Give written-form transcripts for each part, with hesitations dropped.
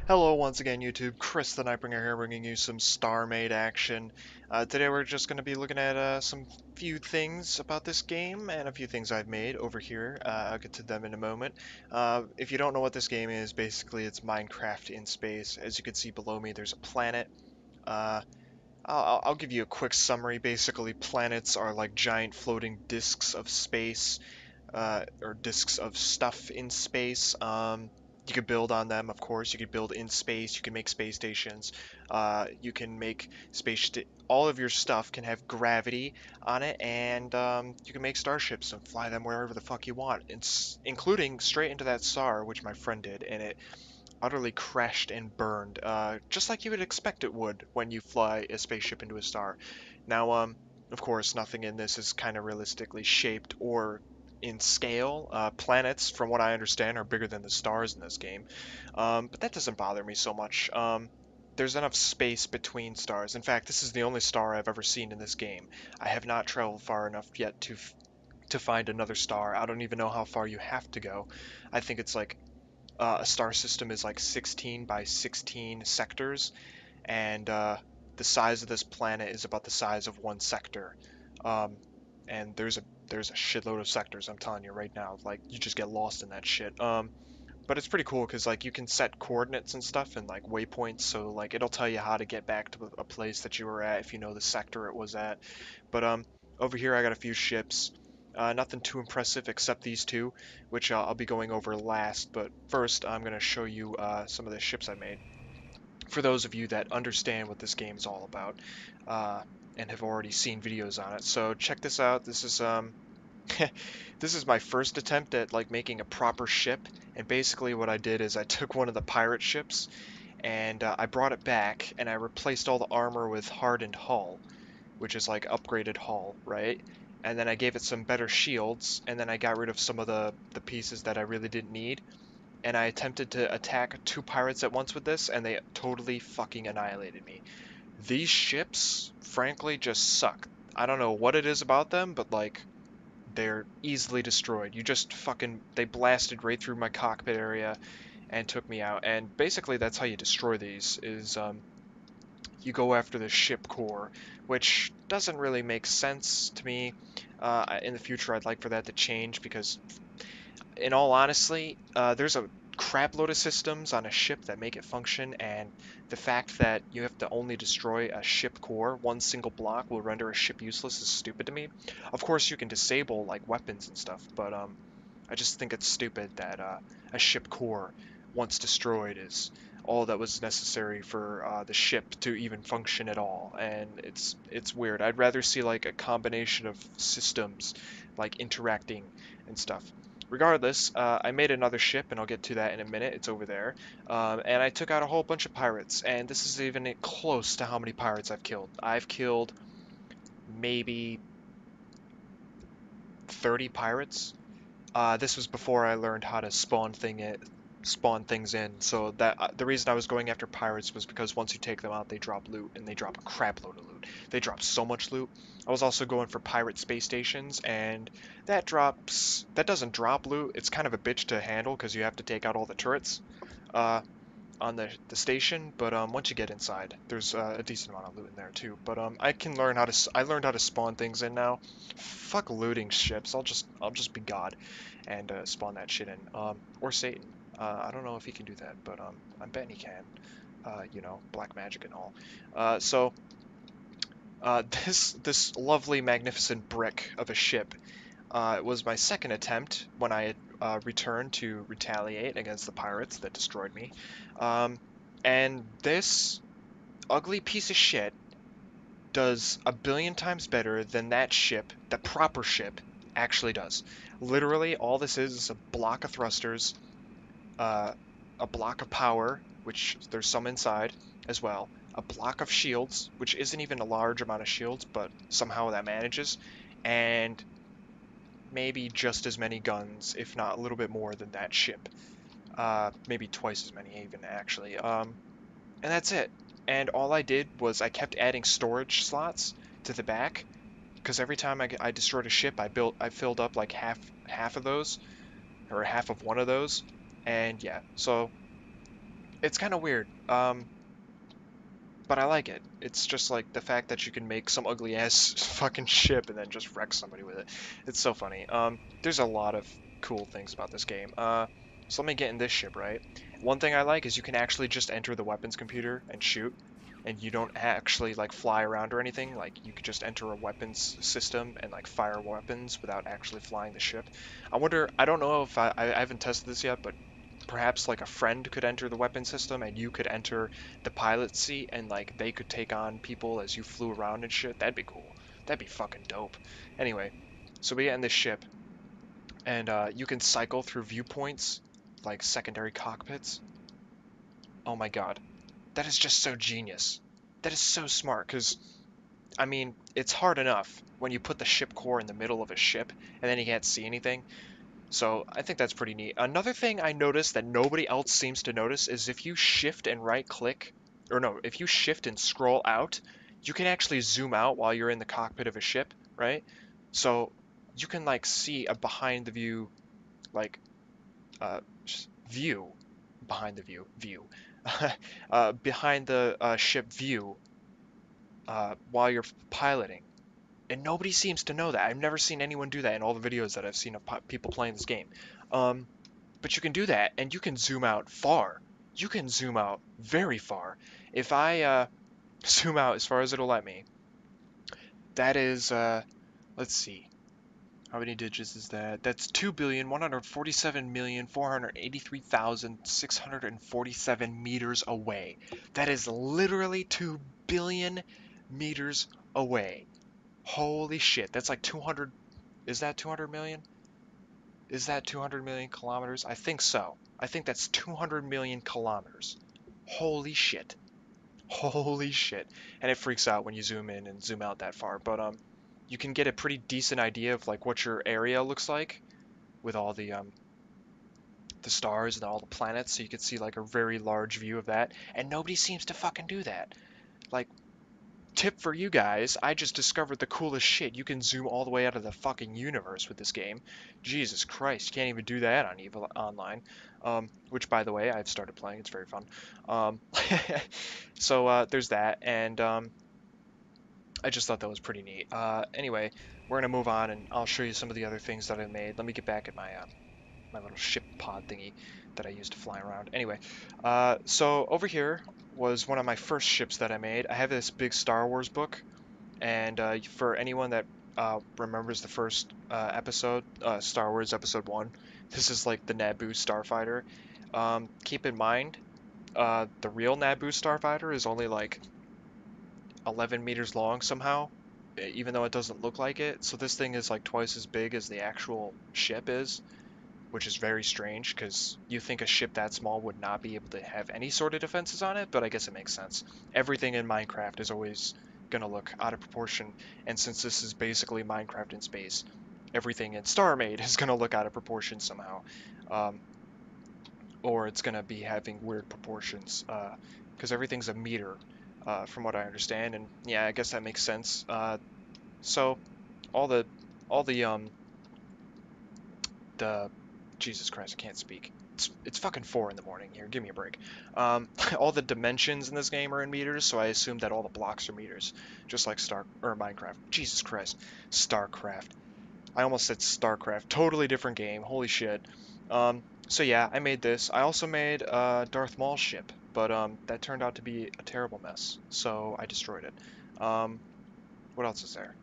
Hello once again YouTube, Chris the Nightbringer here bringing you some Starmade action. Today we're just going to be looking at some few things about this game and a few things I've made over here. I'll get to them in a moment. If you don't know what this game is, basically it's Minecraft in space. As you can see below me there's a planet. Uh, I'll give you a quick summary. Basically planets are like giant floating disks of space or disks of stuff in space. You could build on them, of course. You could build in space. You can make space stations. You can make all of your stuff can have gravity on it, and you can make starships and fly them wherever the fuck you want, including straight into that star, which my friend did, and it utterly crashed and burned, just like you would expect it would when you fly a spaceship into a star. Now, of course, nothing in this is kind of realistically shaped or in scale. Planets, from what I understand, are bigger than the stars in this game, but that doesn't bother me so much. There's enough space between stars. In fact, this is the only star I've ever seen in this game. I have not traveled far enough yet to find another star. I don't even know how far you have to go. I think it's like a star system is like 16 by 16 sectors, and the size of this planet is about the size of one sector. Um, and there's a shitload of sectors. I'm telling you right now, like you just get lost in that shit. But it's pretty cool because like you can set coordinates and stuff and like waypoints, so like it'll tell you how to get back to a place that you were at if you know the sector it was at. But over here I got a few ships. Nothing too impressive except these two, which I'll be going over last. But first, I'm going to show you some of the ships I made. For those of you that understand what this game is all about, uh, and have already seen videos on it, so check this out. This is this is my first attempt at like making a proper ship. And basically, what I did is I took one of the pirate ships and I brought it back and I replaced all the armor with hardened hull, which is like upgraded hull, right? And then I gave it some better shields, and then I got rid of some of the pieces that I really didn't need. And I attempted to attack two pirates at once with this, and they totally fucking annihilated me. These ships, frankly, just suck. I don't know what it is about them, but like, they're easily destroyed. You just fucking, they blasted right through my cockpit area and took me out. And basically that's how you destroy these, is you go after the ship core, which doesn't really make sense to me. In the future, I'd like for that to change because, in all honesty, there's a crap load of systems on a ship that make it function, and the fact that you have to only destroy a ship core, one single block, will render a ship useless is stupid to me. Of course, you can disable like weapons and stuff, but I just think it's stupid that a ship core, once destroyed, is all that was necessary for the ship to even function at all, and it's weird. I'd rather see like a combination of systems like interacting and stuff. Regardless, I made another ship, and I'll get to that in a minute. It's over there. And I took out a whole bunch of pirates, and this is even close to how many pirates I've killed. I've killed maybe 30 pirates. This was before I learned how to spawn things in. So that the reason I was going after pirates was because once you take them out, they drop loot, and they drop a crap load of loot. They drop so much loot. I was also going for pirate space stations, and that doesn't drop loot. It's kind of a bitch to handle because you have to take out all the turrets uh, on the station. But once you get inside, there's a decent amount of loot in there too. But I learned how to spawn things in now. Fuck looting ships. I'll just be God and spawn that shit in. Or Satan. I don't know if he can do that, but I'm betting he can. Black magic and all. So this lovely, magnificent brick of a ship was my second attempt when I returned to retaliate against the pirates that destroyed me. Um, and this ugly piece of shit does a billion times better than that ship, the proper ship, actually does. Literally, all this is a block of thrusters, uh, a block of power, which there's some inside as well, a block of shields, which isn't even a large amount of shields, but somehow that manages, and maybe just as many guns, if not a little bit more than that ship. Maybe twice as many even, actually. And that's it. And all I did was I kept adding storage slots to the back, because every time I destroyed a ship, I filled up like half of those, or half of one of those, and yeah. So It's kind of weird. But I like it. It's just like the fact that you can make some ugly ass fucking ship and then just wreck somebody with it. It's so funny. There's a lot of cool things about this game. So let me get in this ship, right? One thing I like is you can actually just enter the weapons computer and shoot, and you don't actually like fly around or anything. Like you could just enter a weapons system and like fire weapons without actually flying the ship. I wonder. I don't know if I haven't tested this yet, but perhaps like a friend could enter the weapon system and you could enter the pilot seat and like they could take on people as you flew around and shit. That'd be cool. That'd be fucking dope. Anyway, so we get in this ship and you can cycle through viewpoints like secondary cockpits. Oh my god. That is just so genius. That is so smart because I mean, it's hard enough when you put the ship core in the middle of a ship and then you can't see anything. So I think that's pretty neat. Another thing I noticed that nobody else seems to notice is if you shift and right click, or no, if you shift and scroll out, you can actually zoom out while you're in the cockpit of a ship, right? So you can like see a behind the view, like uh, view, behind the view, behind the ship view while you're piloting. And nobody seems to know that. I've never seen anyone do that in all the videos that I've seen of people playing this game. Um, But you can do that, and you can zoom out far. You can zoom out very far. If I zoom out as far as it'll let me, that is, let's see, how many digits is that? That's 2,147,483,647 meters away. That is literally 2 billion meters away. Holy shit, that's like 200, is that 200 million? Is that 200 million kilometers? I think so. I think that's 200 million kilometers. Holy shit. Holy shit. And it freaks out when you zoom in and zoom out that far. But you can get a pretty decent idea of like what your area looks like with all the stars and all the planets, so you could see like a very large view of that. And nobody seems to fucking do that. Like, tip for you guys, I just discovered the coolest shit. You can zoom all the way out of the fucking universe with this game. Jesus Christ, can't even do that on Evil Online. Which, by the way, I've started playing. It's very fun. Um, so there's that, and I just thought that was pretty neat. Anyway, we're gonna move on, and I'll show you some of the other things that I made. Let me get back at my little ship pod thingy that I used to fly around. Anyway, so over here was one of my first ships that I made. I have this big Star Wars book, and for anyone that remembers the first episode, Star Wars Episode 1, this is like the Naboo starfighter. Keep in mind, the real Naboo starfighter is only like 11 meters long somehow, even though it doesn't look like it. So this thing is like twice as big as the actual ship is, which is very strange because you think a ship that small would not be able to have any sort of defenses on it, but I guess it makes sense. Everything in Minecraft is always going to look out of proportion, and since this is basically Minecraft in space, everything in Starmade is going to look out of proportion somehow. Um, or it's going to be having weird proportions because everything's a meter from what I understand, and yeah, I guess that makes sense. So all the all the Jesus Christ, I can't speak. It's fucking 4 in the morning here. Give me a break. All the dimensions in this game are in meters, so I assume that all the blocks are meters, just like Star or Minecraft. Jesus Christ, StarCraft. I almost said StarCraft. Totally different game. Holy shit. So yeah, I made this. I also made Darth Maul's ship, but that turned out to be a terrible mess, so I destroyed it. Um, what else is there?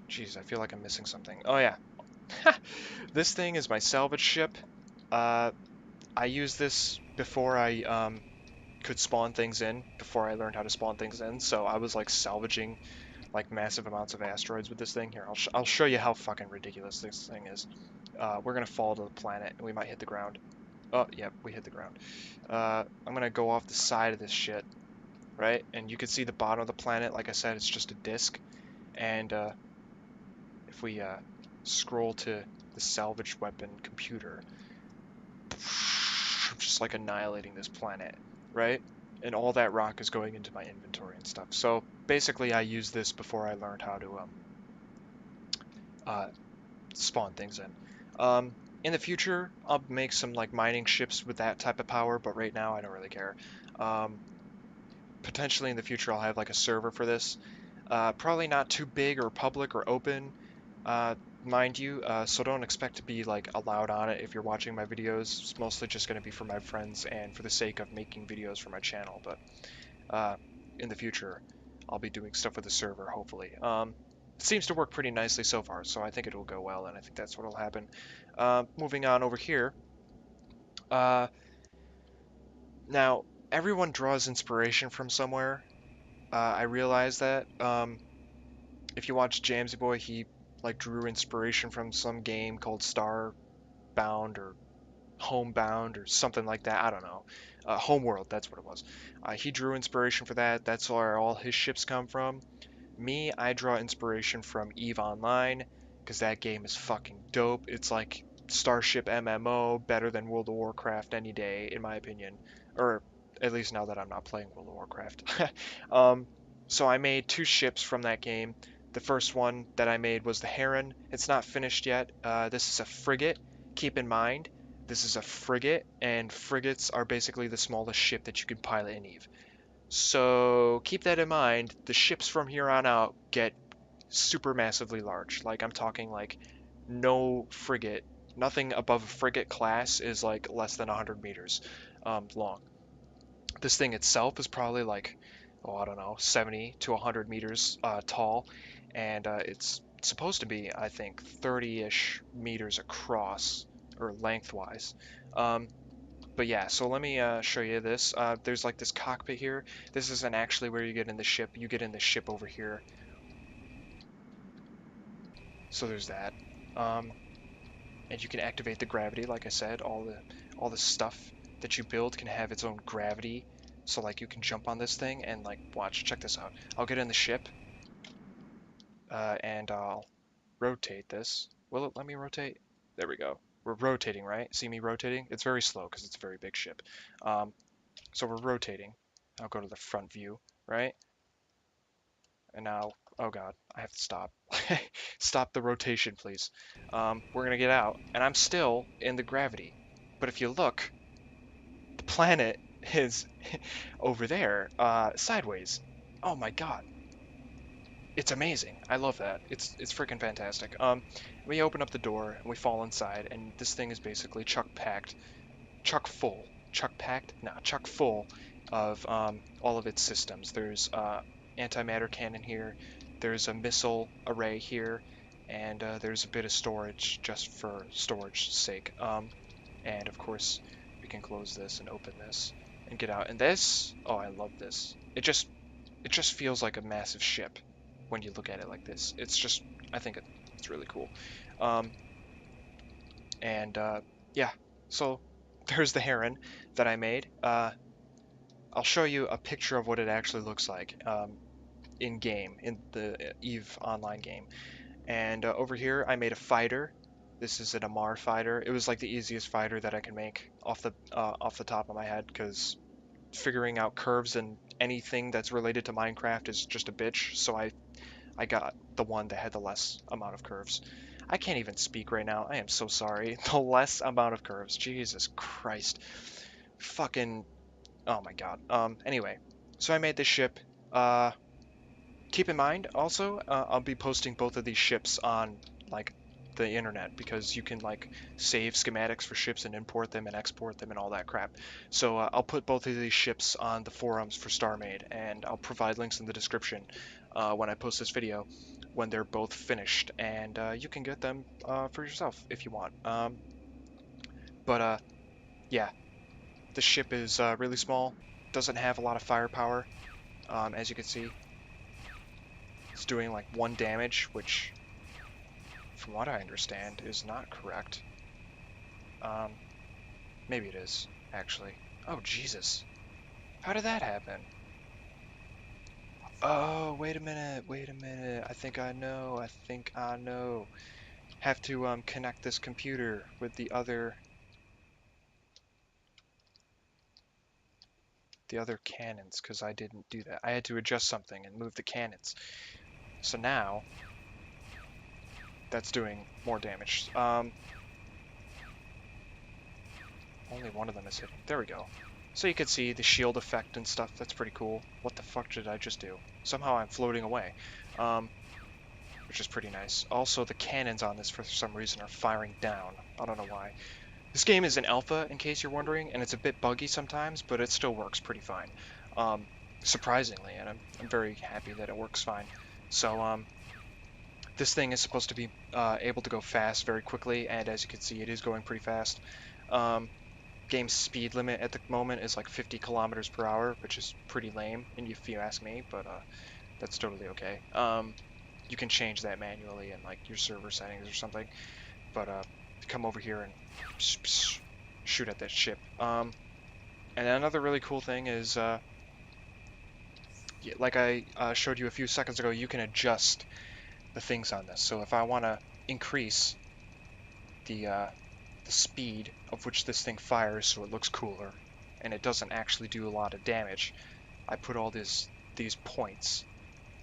Jeez, I feel like I'm missing something. Oh yeah, this thing is my salvage ship. Uh, I used this before I could spawn things in, before I learned how to spawn things in. So I was like salvaging like massive amounts of asteroids with this thing. Here, I'll show you how fucking ridiculous this thing is. We're gonna fall to the planet and we might hit the ground. Oh, yep, we hit the ground. I'm gonna go off the side of this shit, right? And you can see the bottom of the planet. Like I said, it's just a disk. And if we scroll to the salvage weapon computer, just like annihilating this planet, right? And all that rock is going into my inventory and stuff. So basically, I used this before I learned how to uh, spawn things in. Um, In the future, I'll make some like mining ships with that type of power, but right now I don't really care. Um, Potentially in the future, I'll have like a server for this. Probably not too big or public or open, uh, mind you, so don't expect to be like allowed on it if you're watching my videos. It's mostly just going to be for my friends and for the sake of making videos for my channel, but uh, in the future, I'll be doing stuff with the server, hopefully. It seems to work pretty nicely so far, so I think it will go well, and I think that's what will happen. Moving on over here. Uh, Now, everyone draws inspiration from somewhere. I realize that. If you watch Jamsy Boy, he like drew inspiration from some game called Starbound or Homebound or something like that. I don't know. Homeworld, that's what it was. He drew inspiration for that. That's where all his ships come from. Me, I draw inspiration from EVE Online because that game is fucking dope. It's like Starship MMO, better than World of Warcraft any day, in my opinion. Or at least now that I'm not playing World of Warcraft. um, so I made two ships from that game. The first one that I made was the Heron. It's not finished yet. This is a frigate. Keep in mind, this is a frigate, and frigates are basically the smallest ship that you can pilot in EVE. So keep that in mind. The ships from here on out get super massively large. Like I'm talking like no frigate, nothing above a frigate class is like less than 100 meters long. This thing itself is probably like, oh, I don't know, 70 to 100 meters tall, and it's supposed to be, I think, 30-ish meters across or lengthwise. Um, but yeah, so let me show you this. There's like this cockpit here. This isn't actually where you get in the ship. You get in the ship over here. So there's that. Um, and you can activate the gravity, like I said. All the stuff that you build can have its own gravity. So like you can jump on this thing and like watch. Check this out. I'll get in the ship and I'll rotate this. Will it let me rotate? There we go. We're rotating, right? See me rotating? It's very slow because it's a very big ship. Um, So we're rotating. I'll go to the front view, right? And now, oh God, I have to stop. Stop the rotation, please. We're gonna get out, and I'm still in the gravity. But if you look, the planet is over there, sideways. Oh my God, it's amazing. I love that. It's freaking fantastic. We open up the door and we fall inside, and this thing is basically chuck full, chuck packed, nah, chuck full of all of its systems. There's antimatter cannon here, there's a missile array here, and there's a bit of storage just for storage sake. And of course, we can close this and open this and get out. And this, oh, I love this. It just feels like a massive ship when you look at it like this. It's just, I think it's really cool. Um, and yeah, so there's the Heron that I made. I'll show you a picture of what it actually looks like in game, in the EVE online game. And over here, I made a fighter. This is an Amar fighter. It was like the easiest fighter that I can make off the top of my head because figuring out curves and anything that's related to Minecraft is just a bitch. So I got the one that had the less amount of curves. I can't even speak right now. I am so sorry. The less amount of curves. Jesus Christ. Fucking. Oh my god. Anyway. So I made this ship. Uh, Keep in mind, also, I'll be posting both of these ships on, like, the internet because you can, like, save schematics for ships and import them and export them and all that crap. So I'll put both of these ships on the forums for Starmade, and I'll provide links in the description when I post this video when they're both finished, and you can get them for yourself if you want. But yeah, the ship is really small, doesn't have a lot of firepower, as you can see. It's doing like 1 damage, which from what I understand, is not correct. Um, Maybe it is, actually. Oh, Jesus. How did that happen? Oh, wait a minute, wait a minute. I think I know, I think I know. Have to, connect this computer with the other cannons, because I didn't do that. I had to adjust something and move the cannons. So now, that's doing more damage. Only one of them is hidden. There we go. So you can see the shield effect and stuff. That's pretty cool. What the fuck did I just do? Somehow I'm floating away. Which is pretty nice. Also, the cannons on this, for some reason, are firing down. I don't know why. This game is an alpha, in case you're wondering, and it's a bit buggy sometimes, but it still works pretty fine. Surprisingly, and I'm very happy that it works fine. So, this thing is supposed to be able to go fast very quickly, and as you can see, it is going pretty fast. Game speed limit at the moment is like 50 kilometers per hour, which is pretty lame, if you ask me, but that's totally okay. You can change that manually in like your server settings or something, but come over here and shoot at that ship. And another really cool thing is, like I showed you a few seconds ago, you can adjust the things on this. So if I want to increase the speed of which this thing fires so it looks cooler and it doesn't actually do a lot of damage, I put all these points,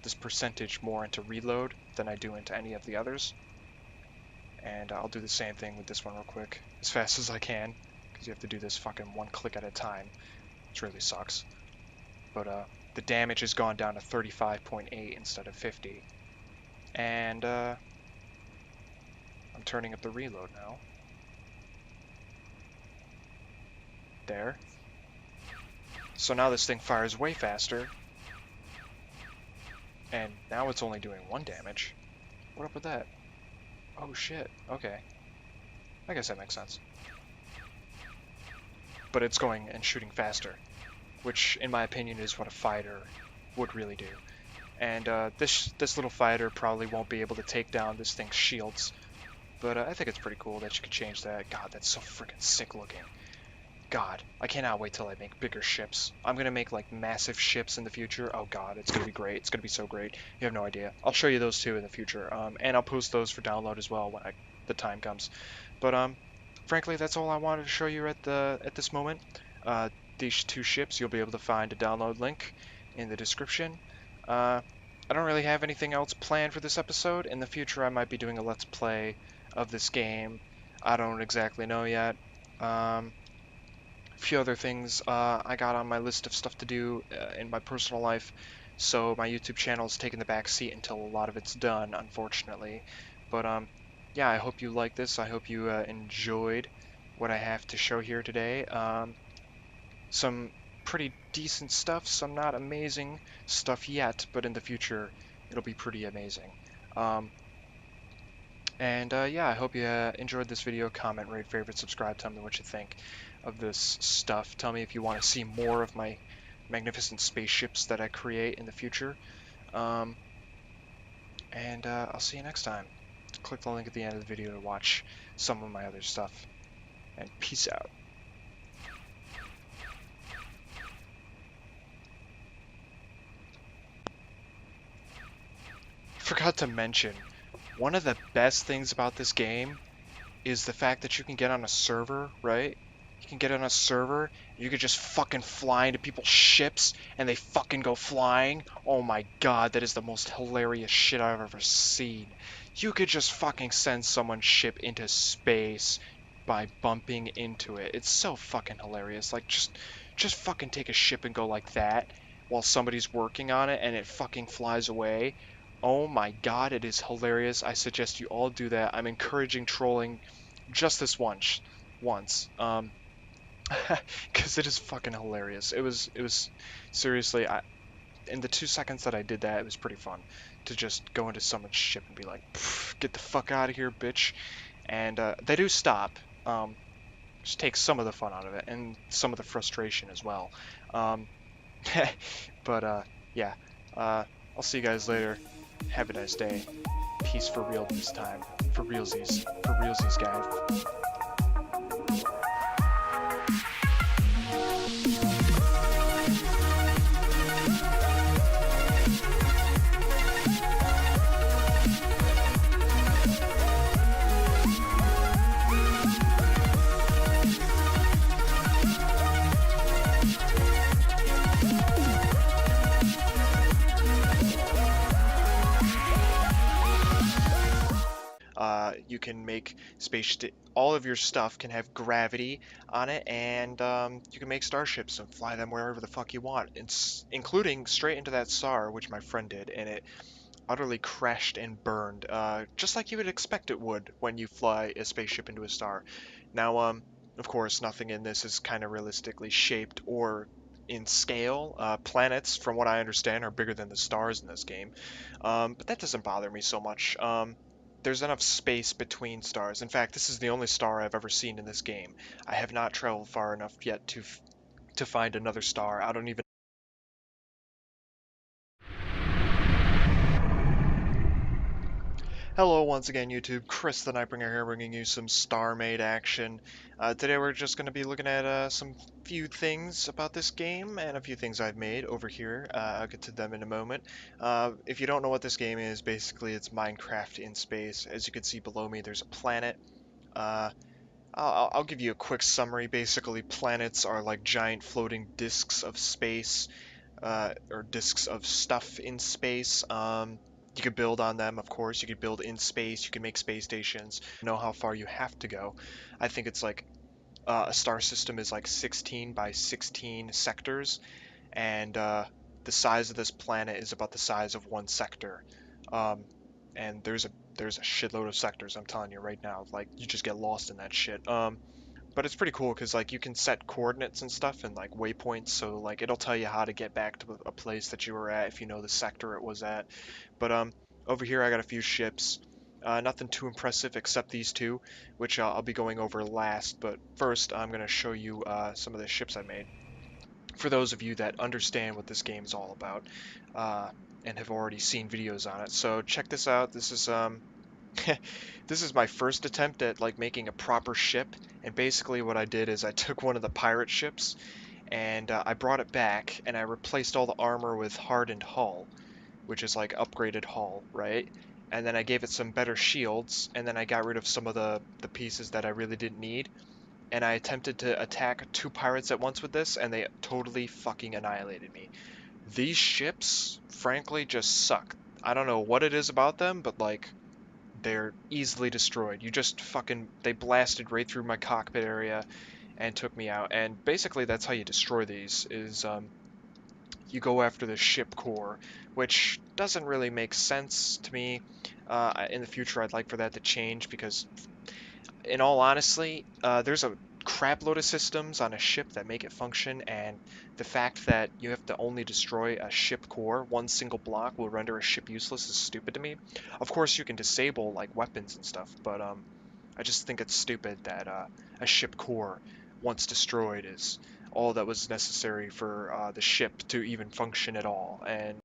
this percentage, more into reload than I do into any of the others. And I'll do the same thing with this one real quick, as fast as I can, because you have to do this fucking one click at a time, which really sucks. But the damage has gone down to 35.8 instead of 50. And I'm turning up the reload now. There. So now this thing fires way faster. And now it's only doing 1 damage. What up with that? Oh shit, okay. I guess that makes sense. But it's going and shooting faster, which in my opinion is what a fighter would really do. And this little fighter probably won't be able to take down this thing's shields, but I think it's pretty cool that you could change that. God, that's so freaking sick looking. God, I cannot wait till I make bigger ships. I'm gonna make like massive ships in the future. Oh god, it's gonna be great. It's gonna be so great. You have no idea. I'll show you those too in the future, and I'll post those for download as well when the time comes. But frankly, that's all I wanted to show you at this moment. These 2 ships, you'll be able to find a download link in the description. I don't really have anything else planned for this episode. In the future, I might be doing a let's play of this game. I don't exactly know yet. A few other things I got on my list of stuff to do in my personal life, so my YouTube channel is taking the back seat until a lot of it's done, unfortunately. But yeah, I hope you like this. I hope you enjoyed what I have to show here today. Some pretty decent stuff, some not amazing stuff yet, but in the future it'll be pretty amazing. Yeah, I hope you enjoyed this video. Comment, rate, favorite, subscribe, tell me what you think of this stuff. Tell me if you want to see more of my magnificent spaceships that I create in the future. I'll see you next time. Click the link at the end of the video to watch some of my other stuff. And peace out. Forgot to mention, one of the best things about this game is the fact that you can get on a server, right? You can get on a server, you could just fucking fly into people's ships, and they fucking go flying. Oh my god, that is the most hilarious shit I've ever seen. You could just fucking send someone's ship into space by bumping into it. It's so fucking hilarious. Like, just fucking take a ship and go like that while somebody's working on it, and it fucking flies away. Oh my god, it is hilarious. I suggest you all do that. I'm encouraging trolling just this once. Because it is fucking hilarious. It was seriously, in the 2 seconds that I did that, it was pretty fun to just go into someone's ship and be like, get the fuck out of here, bitch. And they do stop. Just takes some of the fun out of it, and some of the frustration as well. But yeah, I'll see you guys later. Have a nice day. Peace for real this time. For realsies. For realsies, guys. you can make all of your stuff can have gravity on it, and you can make starships and fly them wherever the fuck you want, including straight into that star, which my friend did, and it utterly crashed and burned, just like you would expect it would when you fly a spaceship into a star. Now, of course, nothing in this is kind of realistically shaped or in scale. Planets, from what I understand, are bigger than the stars in this game, but that doesn't bother me so much. There's enough space between stars. In fact, this is the only star I've ever seen in this game. I have not traveled far enough yet to find another star. I don't even. Hello once again, YouTube. Chris the Nightbringer here, bringing you some Starmade action. Today we're just going to be looking at some few things about this game and a few things I've made over here. I'll get to them in a moment. If you don't know what this game is, basically it's Minecraft in space. As you can see below me, there's a planet. Uh, I'll give you a quick summary. Basically, planets are like giant floating disks of space, or disks of stuff in space. You could build on them, of course. You could build in space. You can make space stations. Know how far you have to go. I think it's like a star system is like 16 by 16 sectors, and the size of this planet is about the size of one sector. Um, and there's a shitload of sectors. I'm telling you right now. Like you just get lost in that shit. But it's pretty cool because like you can set coordinates and stuff and like waypoints, so like it'll tell you how to get back to a place that you were at if you know the sector it was at. But over here I got a few ships. Nothing too impressive except these two, which I'll be going over last. But first I'm gonna show you some of the ships I made. For those of you that understand what this game is all about, uh, and have already seen videos on it, so check this out. This is this is my first attempt at like making a proper ship, and basically what I did is I took one of the pirate ships and I brought it back and I replaced all the armor with hardened hull, which is like upgraded hull, right? And then I gave it some better shields, and then I got rid of some of the pieces that I really didn't need, and I attempted to attack two pirates at once with this, and they totally fucking annihilated me. These ships, frankly, just suck. I don't know what it is about them, but like they're easily destroyed. You just fucking, they blasted right through my cockpit area and took me out. And basically that's how you destroy these, is you go after the ship core, which doesn't really make sense to me. In the future I'd like for that to change because in all honesty, there's a crap load of systems on a ship that make it function, and the fact that you have to only destroy a ship core, one single block will render a ship useless, is stupid to me. Of course, you can disable like weapons and stuff, but I just think it's stupid that a ship core, once destroyed, is all that was necessary for the ship to even function at all. And